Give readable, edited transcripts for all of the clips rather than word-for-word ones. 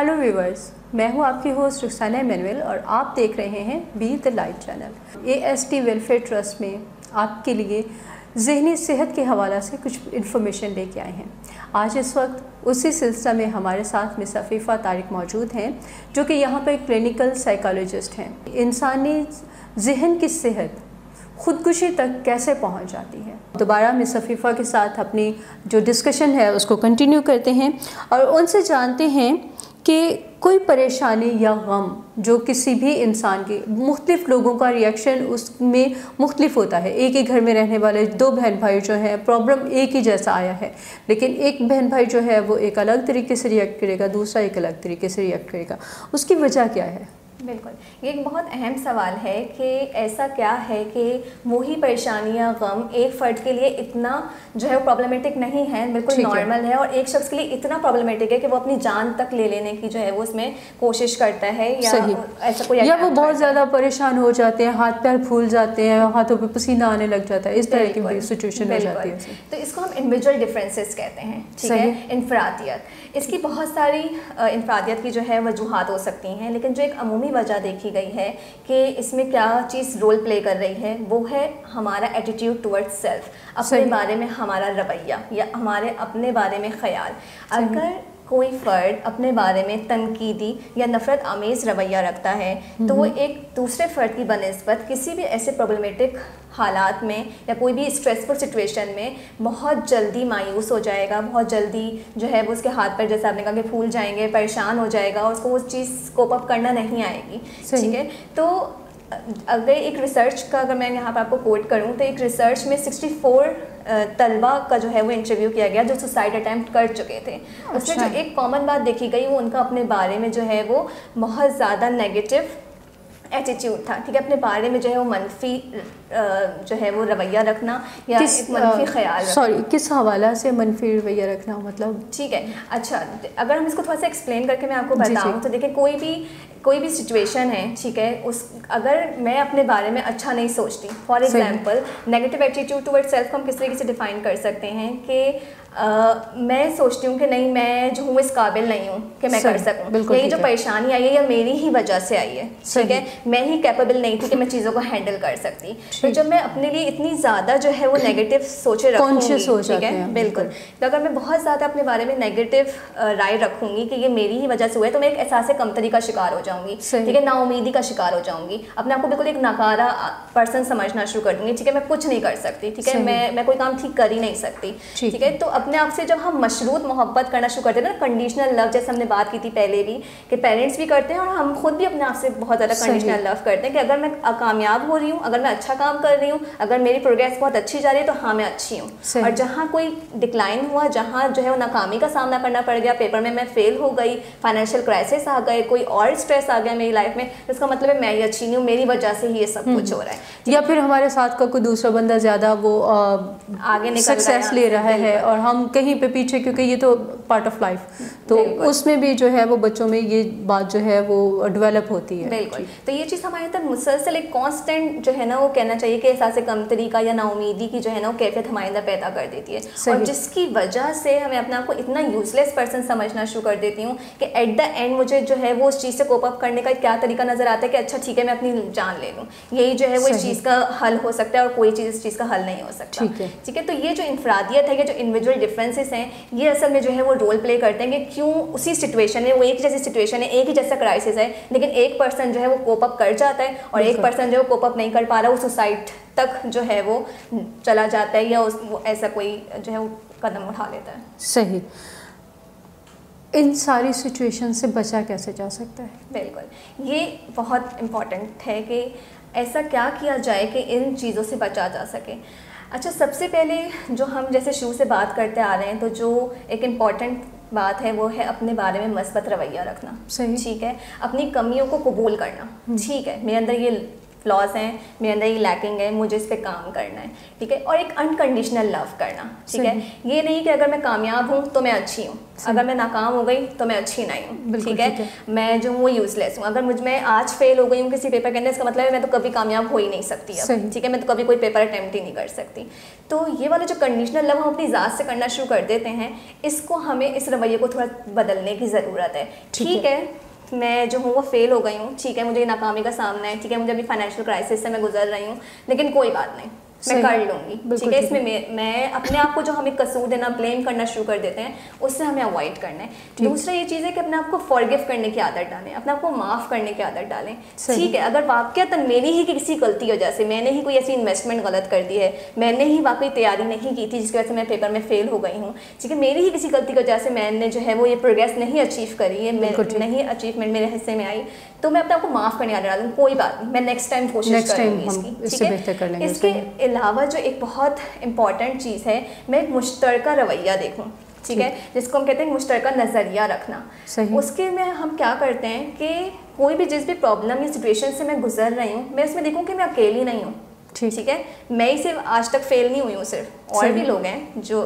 Hello viewers, मैं हूं आपकी होस्ट रुखसाना इमैनुअल और आप देख रहे हैं be the light channel. AST welfare trust में आपके लिए ज़हनी सेहत के हवाला से कुछ इन्फॉर्मेशन लेके आए हैं। आज इस वक्त उसी सिलसिला में हमारे साथ मिस अफीफ़ा तारिक मौजूद हैं, जो कि यहाँ पर क्लिनिकल साइकोलॉजिस्ट हैं। इंसानी जहन की सेहत खुदकुशी तक कैसे पहुंच जाती है। दोबारा मिस अफीफ़ा के साथ अपनी जो डिस्कशन है उसको कंटिन्यू करते हैं और उनसे जानते हैं कि कोई परेशानी या गम जो किसी भी इंसान के, मुख्तलिफ़ लोगों का रिएक्शन उसमें मुख्तलिफ होता है। एक ही घर में रहने वाले दो बहन भाई जो हैं, प्रॉब्लम एक ही जैसा आया है, लेकिन एक बहन भाई जो है वो एक अलग तरीके से रिएक्ट करेगा, दूसरा एक अलग तरीके से रिएक्ट करेगा। उसकी वजह क्या है? बिल्कुल, ये एक बहुत अहम सवाल है कि ऐसा क्या है कि वही परेशानियाँ, गम एक फ़र्द के लिए इतना जो है वो प्रॉब्लमेटिक नहीं है, बिल्कुल नॉर्मल है, और एक शख्स के लिए इतना प्रॉब्लमेटिक है कि वो अपनी जान तक ले लेने की जो है वो उसमें कोशिश करता है, या ऐसा कोई, या वो बहुत ज़्यादा परेशान हो जाते हैं, हाथ पैर फूल जाते हैं, हाथों पे पसीना आने लग जाता है, इस तरह की सिचुएशन हो जाती है। तो इसको हम इंडिविजुअल डिफरेंसेस कहते हैं, ठीक है, इनफरादियत। इसकी बहुत सारी इनफरादियत की जो है वजूहात हो सकती हैं, लेकिन जो एक अमूमी वजह देखी गई है कि इसमें क्या चीज़ रोल प्ले कर रही है, वो है हमारा एटीट्यूड टुवर्ड्स सेल्फ, अपने बारे में हमारा रवैया या हमारे अपने बारे में ख्याल। अगर कोई फ़र्द अपने बारे में तनकीदी या नफ़रत आमेज़ रवैया रखता है तो वो एक दूसरे फ़र्द की बनिस्बत किसी भी ऐसे प्रॉब्लमेटिक हालात में या कोई भी स्ट्रेसफुल सिचुएशन में बहुत जल्दी मायूस हो जाएगा, बहुत जल्दी जो है वो उसके हाथ पर, जैसे आपने कहा, कि फूल जाएंगे, परेशान हो जाएगा और उसको वो चीज़ कोप अप करना नहीं आएगी, ठीक है। तो अगर एक रिसर्च का, अगर मैं यहाँ पर आपको कोट करूँ तो एक रिसर्च में 64 तलबा का जो है वो इंटरव्यू किया गया जो सुसाइड अटैम्प्ट कर चुके थे। उसमें जो एक कॉमन बात देखी गई वो उनका अपने बारे में जो है वो बहुत ज़्यादा नेगेटिव एटीट्यूड था, ठीक है, अपने बारे में जो है वो मनफी जो है वो रवैया रखना या एक मनफी ख्याल। सॉरी, किस हवाला से मनफी रवैया रखना, मतलब? ठीक है, अच्छा, अगर हम इसको थोड़ा सा एक्सप्लेन करके मैं आपको बताऊँ तो देखिए, कोई भी सिचुएशन है, ठीक है, अगर मैं अपने बारे में अच्छा नहीं सोचती, for example negative attitude towards self को हम किस तरीके से डिफाइन कर सकते हैं कि मैं सोचती हूँ कि नहीं, मैं जो हूँ इस काबिल नहीं हूँ कि मैं कर सकूँ, यही जो परेशानी आई है या मेरी ही वजह से आई है, ठीक है, मैं ही कैपेबल नहीं थी कि मैं चीज़ों को हैंडल कर सकती। तो जब मैं अपने लिए इतनी ज़्यादा जो है वो नेगेटिव सोचे रखूँगी, ठीक है, बिल्कुल, तो अगर मैं बहुत ज़्यादा अपने बारे में नेगेटिव राय रखूँगी कि ये मेरी ही वजह से हुआ है, तो मैं एक एहसास कमतरी का शिकार हो जाऊँगी, ठीक है, नाउमीदी का शिकार हो जाऊँगी, अपने आप को बिल्कुल एक नाकारा पर्सन समझना शुरू कर दूँगी, ठीक है, मैं कुछ नहीं कर सकती, ठीक है, मैं कोई काम ठीक कर ही नहीं सकती, ठीक है। तो अपने आप से जब हम मशरूत मोहब्बत करना शुरू करते हैं ना, कंडीशनल लव, जैसे हमने बात की थी पहले भी कि पेरेंट्स भी करते हैं और हम खुद भी अपने आप से बहुत ज़्यादा कंडीशनल लव करते हैं कि अगर मैं कामयाब हो रही हूँ, अगर मैं अच्छा काम कर रही हूँ, अगर मेरी प्रोग्रेस बहुत अच्छी जा रही है तो हाँ मैं अच्छी हूँ, और जहाँ कोई डिक्लाइन हुआ, जहाँ जो है वो नाकामी का सामना करना पड़ गया, पेपर में मैं फेल हो गई, फाइनेंशियल क्राइसिस आ गए, कोई और स्ट्रेस आ गया मेरी लाइफ में, इसका मतलब है मैं ही अच्छी नहीं हूँ, मेरी वजह से ही ये सब कुछ हो रहा है। या फिर हमारे साथ का कोई दूसरा बंदा ज़्यादा वो आगे निकल सक्सेस ले रहा है और हम कहीं पे पीछे, क्योंकि ये तो पार्ट ऑफ लाइफ, तो उसमें भी जो है वो बच्चों में ये बात जो है वो डेवलप होती है। बिल्कुल, तो ये चीज़ हमारे तक मुसलसल एक कांस्टेंट जो है ना वो कहना चाहिए कि एहसास कमतरी का या नाउमीदी की जो है ना वो कैफियत हमारे अंदर पैदा कर देती है, और जिसकी वजह से हमें अपने आप को इतना यूजलेस पर्सन समझना शुरू कर देती हूँ कि एट द एंड मुझे जो है वो उस चीज़ से कोप अप करने का क्या तरीका नज़र आता है कि अच्छा ठीक है मैं अपनी जान ले लूँ, यही जो है वो इस चीज़ का हल हो सकता है और कोई चीज़ इस चीज़ का हल नहीं हो सकता, ठीक है। तो ये जो इनफरादियत है, ये जो इंडिविजुअल डिफरेंसेस हैं, ये असल में जो है वो रोल प्ले करते हैं कि क्यों उसी सिचुएशन में, वो एक जैसी सिचुएशन है, एक ही जैसा क्राइसिस है, लेकिन एक पर्सन जो है वो कोप अप कर जाता है और एक पर्सन जो है कोप अप नहीं कर पा रहा, वो सुसाइड तक जो है वो चला जाता है, या वो ऐसा कोई जो है वो कदम उठा लेता है। सही। इन सारी सिचुएशन से बचा कैसे जा सकता है? बिल्कुल, ये बहुत इम्पॉर्टेंट है कि ऐसा क्या किया जाए कि इन चीज़ों से बचा जा सके। अच्छा, सबसे पहले जो हम जैसे शुरू से बात करते आ रहे हैं, तो जो एक इम्पॉर्टेंट बात है वो है अपने बारे में मस्बत रवैया रखना, सही, ठीक है, अपनी कमियों को कबूल करना, ठीक है, मेरे अंदर ये फ्लॉज हैं, मेरे अंदर ये लैकिंग है, मुझे इस पे काम करना है, ठीक है। और एक अनकंडीशनल लव करना, ठीक है। ये नहीं कि अगर मैं कामयाब हूँ तो मैं अच्छी हूँ, अगर मैं नाकाम हो गई तो मैं अच्छी नहीं हूँ, ठीक है। मैं जो हूँ वो यूजलेस हूँ। अगर मुझ में आज फेल हो गई हूँ किसी पेपर के अंदर, इसका मतलब है मैं तो कभी कामयाब हो ही नहीं सकती अब, ठीक है। मैं तो कभी कोई पेपर अटेम्प्ट ही नहीं कर सकती। तो ये वाला जो कंडीशनल लव हम अपनी ज़ात से करना शुरू कर देते हैं, इसको हमें इस रवैये को थोड़ा बदलने की ज़रूरत है। ठीक है, मैं जो हूँ वो फेल हो गई हूँ, ठीक है, मुझे नाकामी का सामना है, ठीक है, मुझे अभी फाइनेंशियल क्राइसिस से मैं गुजर रही हूँ, लेकिन कोई बात नहीं, मैं कर लूँगी, ठीक है। इसमें मैं अपने आप को जो हमें कसूर देना, ब्लेम करना शुरू कर देते हैं, उससे हमें अवॉइड करना है। दूसरा ये चीज़ है कि अपने आप को फॉरगिव करने की आदत डालें, अपने आप को माफ़ करने की आदत डालें, ठीक है। अगर वाकईतन मेरी ही किसी गलती की वजह से, मैंने ही कोई ऐसी इन्वेस्टमेंट गलत कर दी है, मैंने ही वाकई तैयारी नहीं की थी जिसकी वजह से मैं पेपर में फेल हो गई हूँ, ठीक है, मेरी ही किसी गलती की वजह से मैंने जो है वो ये प्रोग्रेस नहीं अचीव करी है, नहीं अचीवमेंट मेरे हिस्से में आई, तो मैं अपने आप को माफ़ करने की आदत डालूँ, कोई बात नहीं, मैं नेक्स्ट टाइम कोशिश करूँगी इसकी, ठीक है। इसके अलावा जो एक बहुत इंपॉर्टेंट चीज़ है, मैं एक मुश्तरका रवैया देखूं, ठीक है, जिसको हम कहते हैं मुश्तरका नज़रिया रखना। उसके में हम क्या करते हैं कि कोई भी जिस भी प्रॉब्लम या सिचुएशन से मैं गुजर रही हूँ, मैं उसमें देखूँ कि मैं अकेली नहीं हूँ, ठीक है। मैं ही सिर्फ आज तक फेल नहीं हुई हूँ, सिर्फ और भी लोग हैं जो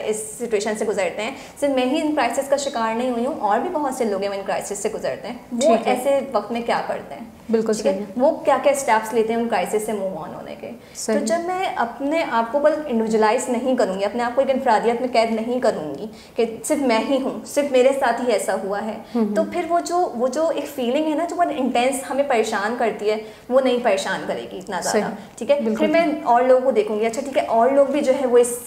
इस सिचुएशन से गुजरते हैं, सिर्फ मैं ही इन क्राइसिस का शिकार नहीं हुई हूँ, और भी बहुत से लोग हैं इन क्राइसिस से गुजरते हैं। वो ऐसे वक्त में क्या करते हैं, बिल्कुल सही है, वो क्या क्या स्टेप्स लेते हैं उन क्राइसिस से मूव ऑन होने के। तो जब मैं अपने आप को बस इंडिविजुअलाइज नहीं करूँगी, अपने आप को एक इंफरादियत में कैद नहीं करूँगी कि सिर्फ मैं ही हूँ, सिर्फ मेरे साथ ही ऐसा हुआ है, तो फिर वो जो एक फीलिंग है ना, जो बहुत इंटेंस हमें परेशान करती है, वो नहीं परेशान करेगी इतना ज़्यादा, ठीक है। फिर मैं और लोगों को देखूँगी, अच्छा ठीक है, और लोग भी जो है वो इस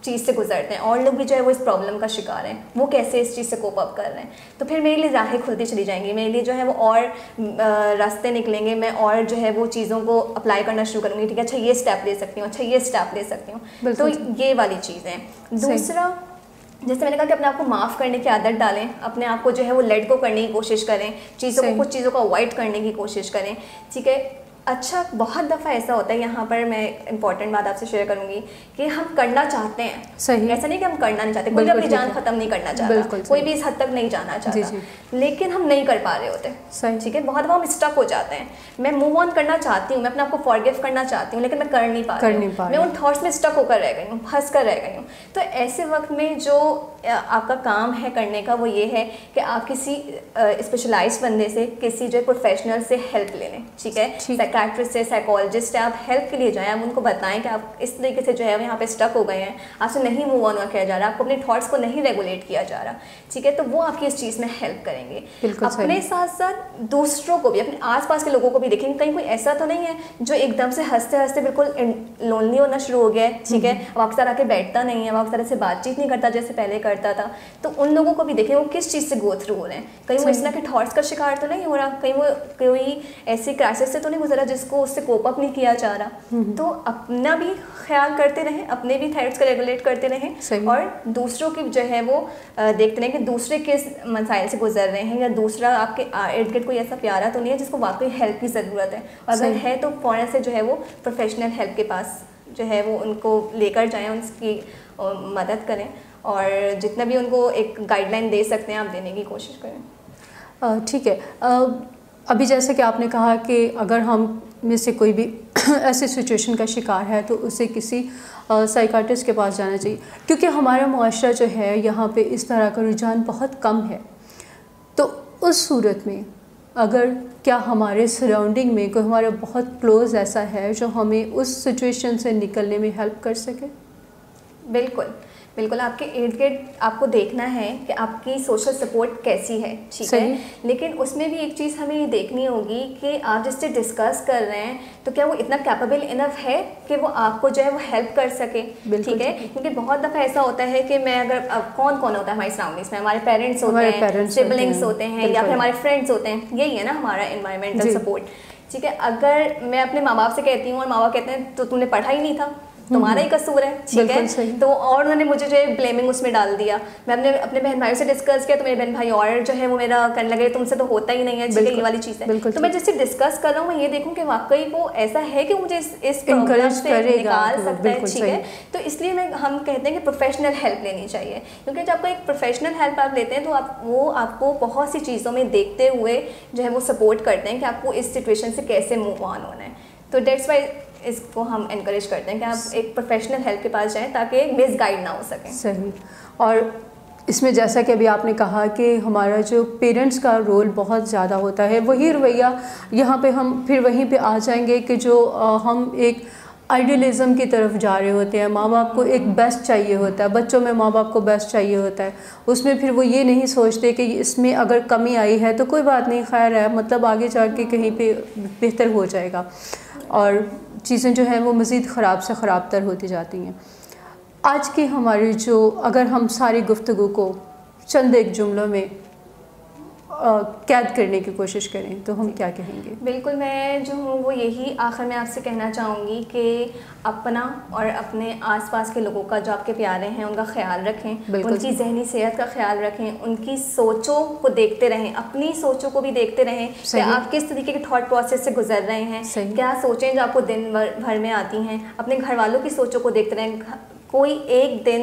चीज़ से गुजरते हैं, और लोग भी जो है वो इस प्रॉब्लम का शिकार हैं, वो कैसे इस चीज़ से कोप अप कर रहे हैं, तो फिर मेरे लिए राहें खुलती चली जाएंगी, मेरे लिए जो है वो और रास्ते निकलेंगे, मैं और जो है वो चीज़ों को अप्लाई करना शुरू करूँगी, ठीक है, अच्छा ये स्टेप ले सकती हूँ, अच्छा ये स्टेप ले सकती हूँ। तो ये वाली चीज़ें। दूसरा, जैसे मैंने कहा कि अपने आप को माफ़ करने की आदत डालें, अपने आप को जो है वो लेट गो करने की कोशिश करें, कुछ चीज़ों को अवॉइड करने की कोशिश करें, ठीक है। अच्छा, बहुत दफ़ा ऐसा होता है, यहाँ पर मैं इंपॉर्टेंट बात आपसे शेयर करूँगी कि हम करना चाहते हैं, सही, ऐसा नहीं कि हम करना नहीं चाहते, कोई भी अपनी जान ख़त्म नहीं करना चाहता, कोई भी इस हद तक नहीं जाना चाहता, लेकिन हम नहीं कर पा रहे होते, ठीक है। बहुत दफ़ा हम स्टक हो जाते हैं, मैं मूव ऑन करना चाहती हूँ, मैं अपने आप को फॉरगिव करना चाहती हूँ, लेकिन मैं कर नहीं पा रही हूँ, मैं उन थॉट्स में स्टक होकर रह गई हूँ, फंस कर रह गई हूँ। तो ऐसे वक्त में जो आपका काम है करने का, वो ये है कि आप किसी स्पेशलाइज्ड बंदे से, किसी जो प्रोफेशनल से हेल्प ले लें, ठीक है, साइकियाट्रिस्ट से, साइकोलॉजिस्ट है, आप हेल्प के लिए जाएं, आप उनको बताएं कि आप इस तरीके से जो है यहाँ पे स्टक हो गए हैं, आपसे नहीं मूव ऑन किया जा रहा, आपको अपने थॉट्स को नहीं रेगुलेट किया जा रहा, ठीक है। तो वो आपकी इस चीज़ में हेल्प करेंगे। अपने साथ साथ दूसरों को भी, अपने आसपास के लोगों को भी देखेंगे, कहीं कोई ऐसा तो नहीं है जो एकदम से हंसते हंसते बिल्कुल लोनली होना शुरू हो गया है, ठीक है, वो आपके साथ आके बैठता नहीं है, वो आपके साथ से बातचीत नहीं करता जैसे पहले करता था। तो उन लोगों को भी देखें वो किस चीज़ से गो थ्रू हो रहे हैं, कहीं वो इस तरह के थॉट्स का शिकार तो नहीं हो रहा, कहीं वो कोई ऐसी क्राइसिस से तो नहीं गुजरा जिसको उससे कोप अप नहीं किया जा रहा। तो अपना भी ख्याल करते रहें, अपने भी थॉट्स को रेगुलेट करते रहें, और दूसरों की जो है वो देखते रहें कि दूसरे किस मसाइल से गुजर रहे हैं, या दूसरा आपके इर्द गिर्द कोई ऐसा प्यारा तो नहीं है जिसको वाकई हेल्प की ज़रूरत है, अगर है तो फ़ौरन से जो है वो प्रोफेशनल हेल्प के पास जो है वो उनको लेकर जाएं, उसकी मदद करें, और जितना भी उनको एक गाइडलाइन दे सकते हैं आप देने की कोशिश करें। ठीक है, अभी जैसे कि आपने कहा कि अगर हम में से कोई भी ऐसी सिचुएशन का शिकार है तो उसे किसी साइकियाट्रिस्ट के पास जाना चाहिए, क्योंकि हमारा मुआशरा जो है यहाँ पे इस तरह का रुझान बहुत कम है। तो उस सूरत में अगर क्या हमारे सराउंडिंग में कोई हमारा बहुत क्लोज ऐसा है जो हमें उस सिचुएशन से निकलने में हेल्प कर सके? बिल्कुल बिल्कुल, आपके इर्द गिर्द आपको देखना है कि आपकी सोशल सपोर्ट कैसी है, ठीक है, लेकिन उसमें भी एक चीज़ हमें ये देखनी होगी कि आप जिससे डिस्कस कर रहे हैं तो क्या वो इतना कैपेबल इनफ है कि वो आपको जो है वो हेल्प कर सके, ठीक है। क्योंकि बहुत दफ़ा ऐसा होता है कि मैं अगर कौन कौन होता है हमारी सराउंडिंग्स में, हमारे पेरेंट्स होते हैं, सिबलिंग्स होते हैं, या फिर हमारे फ्रेंड्स होते हैं, यही है ना हमारा एनवायरमेंटल सपोर्ट, ठीक है। अगर मैं अपने माँ बाप से कहती हूँ और माँ बाप कहते हैं तो तूने पढ़ा ही नहीं था, तुम्हारा ही कसूर है, ठीक है, तो और उन्होंने मुझे जो है ब्लेमिंग उसमें डाल दिया। मैं अपने बहन भाइयों से डिस्कस किया तो मेरे बहन भाई और जो है वो मेरा कहने लगे तुमसे तो होता ही नहीं है, ठीक है, ये वाली चीज़ है। तो मैं जिससे डिस्कस कर रहा हूँ मैं ये देखूँ कि वाकई वो ऐसा है कि मुझे इस प्रॉब्लम से निकाल सकता है, ठीक है। तो इसलिए हम कहते हैं कि प्रोफेशनल हेल्प लेनी चाहिए, क्योंकि जब आपको एक प्रोफेशनल हेल्प आप लेते हैं तो वो आपको बहुत सी चीज़ों में देखते हुए जो है वो सपोर्ट करते हैं कि आपको इस सिचुएशन से कैसे मूव ऑन होना है, تو دیٹس وائی اس کو ہم انکریج کرتے ہیں کہ آپ ایک پروفیشنل ہیلپ کے پاس جائیں تاکہ مس گائڈ نہ ہو سکیں. صحیح. اور اس میں جیسا کہ ابھی آپ نے کہا کہ ہمارا جو پیرنٹس کا رول بہت زیادہ ہوتا ہے, وہی رویہ یہاں پہ ہم پھر وہیں پہ آ جائیں گے کہ جو ہم ایک آئیڈیلزم کی طرف جا رہے ہوتے ہیں. ماں باپ کو ایک بیسٹ چاہیے ہوتا ہے, بچوں میں ماں باپ کو بیسٹ چاہیے ہوتا ہے, اس میں پھر وہ یہ نہیں سوچتے کہ اس میں اگر کمی آئی ہے تو کوئی بات نہیں, خیر ہے, مطلب آگے جا کے کہیں پہ بہتر ہو جائے گا, اور چیزیں جو ہیں وہ مزید خراب سے خراب تر ہوتی جاتی ہیں. آج کی ہماری جو, اگر ہم ساری گفتگو کو چند ایک جملوں میں قید کرنے کی کوشش کریں تو ہم کیا کہیں گے؟ بالکل, میں جو ہوں وہ یہی آخر میں آپ سے کہنا چاہوں گی کہ اپنا اور اپنے آس پاس کے لوگوں کا جو آپ کے پیارے ہیں ان کا خیال رکھیں, ان کی ذہنی صحت کا خیال رکھیں, ان کی سوچوں کو دیکھتے رہیں, اپنی سوچوں کو بھی دیکھتے رہیں کہ آپ کس طریقے کے تھاٹ پروسیس سے گزر رہے ہیں, کیا سوچیں جو آپ کو دن بھر میں آتی ہیں. اپنے گھر والوں کی سوچوں کو دیکھتے رہیں. کوئی ایک دن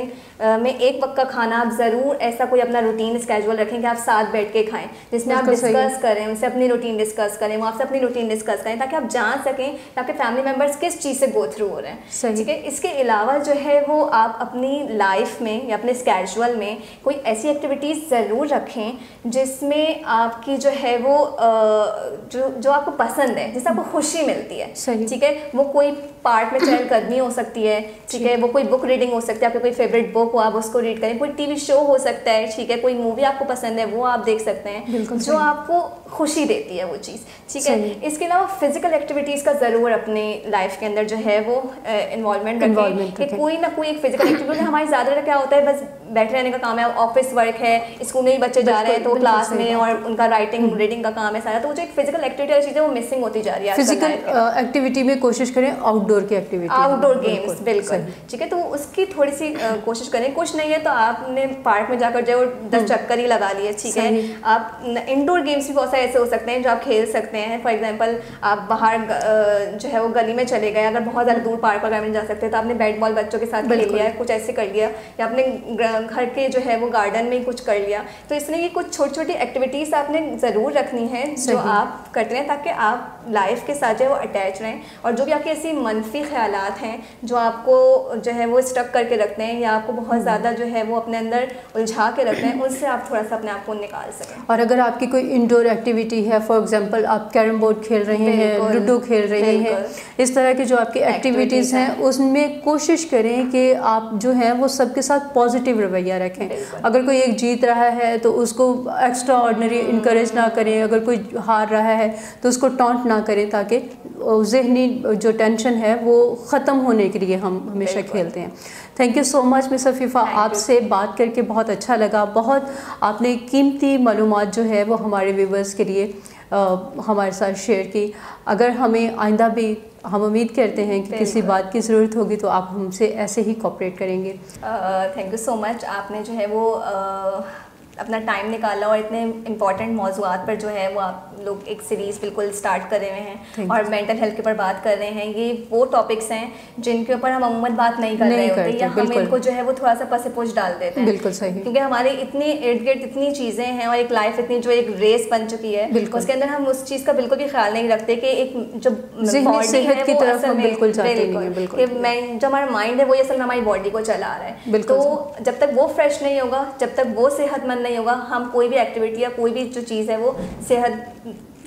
میں ایک وقت کا کھانا آپ ضرور ایسا کوئی اپنا روٹین اسکیجول رکھیں کہ آپ ساتھ بیٹھ کے کھائیں, جس میں آپ ڈسکس کریں, ان سے اپنی روٹین ڈسکس کریں, وہ آپ سے اپنی روٹین ڈسکس کریں, تاکہ آپ جان سکیں کہ آپ کے فیملی ممبرس کس چیز سے گو تھرو ہو رہے ہیں. ٹھیک ہے. اس کے علاوہ جو ہے وہ آپ اپنی لائف میں یا اپنے اسکیجول میں کوئی ایسی ایکٹیویٹیز ضرور رکھیں جس میں آپ کی جو ہے وہ جو آپ کو پسند ہے, جس سے آپ کو خوشی ملتی ہے. ٹھیک ہے. وہ کوئی پارک میں چہل قدمی ہو سکتی ہے. ٹھیک ہے. وہ کوئی بک ریڈنگ ہو سکتی ہے, آپ کی کوئی فیوریٹ بک ہو آپ اس کو ریڈ کریں, کوئی ٹی وی شو ہو سکتا ہے. ٹھیک ہے. کوئی مووی آپ کو پسند ہے وہ آپ دیکھ سکتے ہیں جو آپ کو خوشی دیتی ہے وہ چیز. ٹھیک ہے. اس کے علاوہ فزیکل ایکٹیویٹیز کا ضرور اپنی لائف کے اندر جو ہے وہ انوالومنٹ رکھیں کہ کوئی نہ کوئی ایک فزیکل ایکٹیویٹی. ہماری زیادہ کیا ہوتا ہے بس بیٹھے رہنے کا کام ہے, آفس ورک ہے, اسکول میں بھی بچے جا رہے ہیں تو کلاس میں, اور ان کا رائٹنگ ریڈنگ کا کام ہے سارا, تو جو ایک فزیکل ایکٹیویٹی والی چیز ہے وہ مسنگ ہوتی جا رہی ہے. فزیکل ایکٹیویٹی میں کوشش کریں آؤٹ ڈور کی ایکٹیویٹی, آؤٹ ڈور گیمس. بالکل. ٹھیک ہے. تو اس کی تھوڑی سی کوشش کریں. کچھ نہیں ہے تو آپ نے پارک میں جا کر جو 10 چکر ہی لگا لیے. ٹھیک ہے. آپ انڈور گیمس بھی بہت سارے ایسے ہو سکتے ہیں جو آپ کھیل سکتے ہیں. فار ایگزامپل آپ باہر جو ہے وہ گلی میں چلے گئے, اگر بہت زیادہ دور پارک وغیرہ میں جا سکتے ہیں تو آپ نے بیٹ بال بچوں کے ساتھ کھیل لیا, کچھ ایسے کر لیا, یا اپنے گھر کے جو ہے وہ گارڈن میں کچھ کر لیا. تو اس لیے یہ کچھ چھوٹی چھوٹی ایکٹیویٹیز آپ نے ضرور رکھنی ہے جو آپ کرتے ہیں تاکہ آپ لائف کے ساتھ جو ہے وہ اٹیچ رہیں, اور جو بھی آپ کے ایسی منفی خیالات ہیں جو آپ کو جو ہے وہ اسٹک کر کے رکھتے ہیں یا آپ کو بہت زیادہ جو ہے وہ اپنے اندر الجھا کے رکھتے ہیں, ان سے آپ تھوڑا سا اپنے آپ کو نکال سکیں. اور اگر آپ کی کوئی انڈور ایکٹیویٹی ہے, فار ایگزامپل آپ کیرم بورڈ کھیل رہے ہیں, لوڈو کھیل رہے ہیں, اس طرح کی جو آپ کی ایکٹیویٹیز ہیں اس میں کوشش کریں کہ آپ جو ہیں وہ سب کے ساتھ پازیٹیو رویہ رکھیں. اگر کوئی ایک جیت رہا ہے تو اس کو ایکسٹرا آرڈنری انکریج نہ کریں, اگر کوئی ہار رہا ہے تو اس کو ٹانٹ نہ کریں, تاکہ ذہنی جو ٹینشن ہے وہ ختم ہونے کے لیے ہم ہمیشہ کھیلتے ہیں. تھینک یو سو مچ مس عفیفہ, آپ سے بات کر کے بہت اچھا لگا. بہت آپ نے قیمتی معلومات جو ہے وہ ہمارے ویورز کے لیے ہمارے ساتھ شیئر کی. اگر ہمیں آئندہ بھی, ہم امید کرتے ہیں کہ کسی بات کی ضرورت ہوگی تو آپ ہم سے ایسے ہی کوآپریٹ کریں گے. تھینک یو سو مچ. آپ نے جو ہے وہ اپنا ٹائم نکالا اور اتنے امپورٹنٹ موضوعات پر جو ہے وہ آپ لوگ ایک سیریز بالکل اسٹارٹ کر رہے ہیں اور مینٹل ہیلتھ کے اوپر بات کر رہے ہیں. یہ وہ ٹاپکس ہیں جن کے اوپر ہم عموماً بات نہیں کر رہے ہوتے, یا ہم ان کو جو ہے وہ تھوڑا سا پس پوچھ ڈال دیتے ہیں. بالکل صحیح. کیونکہ ہمارے اتنی ارد گرد اتنی چیزیں ہیں اور ایک لائف اتنی جو ایک ریس بن چکی ہے, اس کے اندر ہم اس چیز کا بالکل بھی خیال نہیں رکھتے کہ ایک جو باڈی ہے کی طرف ہم بالکل جاتے نہیں ہیں. بالکل. جو ہمارا مائنڈ ہے وہ اصل میں ہماری باڈی کو چلا رہا ہے. تو جب تک وہ فریش نہیں ہوگا, جب تک وہ صحت مند نہیں ہوگا, ہم کوئی بھی ایکٹیویٹی یا کوئی بھی جو چیز ہے وہ صحت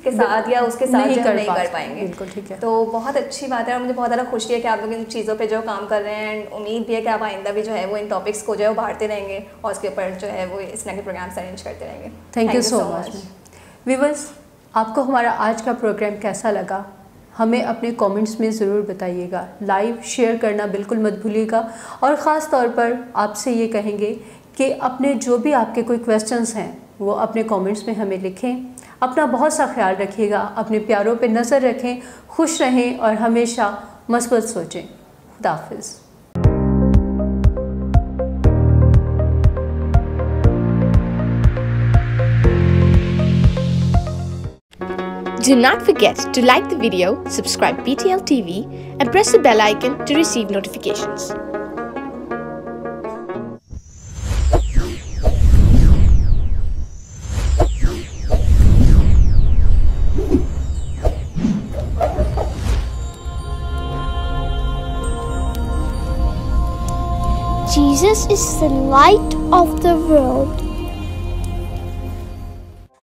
کے ساتھ یا اس کے ساتھ نہیں کر پائیں گے. بالکل ٹھیک ہے. تو بہت اچھی بات ہے اور مجھے بہت زیادہ خوشی ہے کہ آپ لوگ ان چیزوں پہ جو کام کر رہے ہیں. امید بھی ہے کہ آپ آئندہ بھی جو ہے وہ ان ٹاپکس کو جو ہے بڑھاتے رہیں گے اور اس کے اوپر جو ہے وہ اس طرح کے پروگرامس ارینج کرتے رہیں گے. Thank you so much. Viewers, آپ کو ہمارا آج کا پروگرام کیسا لگا ہمیں اپنے کامنٹس میں ضرور بتائیے گا. لائیو شیئر کرنا بالکل مت بھولیے گا, اور خاص طور پر آپ سے یہ کہیں گے کہ اپنے جو بھی آپ کے کوئی کویسچنس ہیں وہ اپنے کامنٹس میں ہمیں لکھیں. اپنا بہت سا خیال رکھیے گا, اپنے پیاروں پہ نظر رکھیں, خوش رہیں اور ہمیشہ مثبت سوچیں. خدا حافظ. Do not forget to like the video, subscribe BTL TV and press the bell icon to receive notifications. Jesus is the light of the world.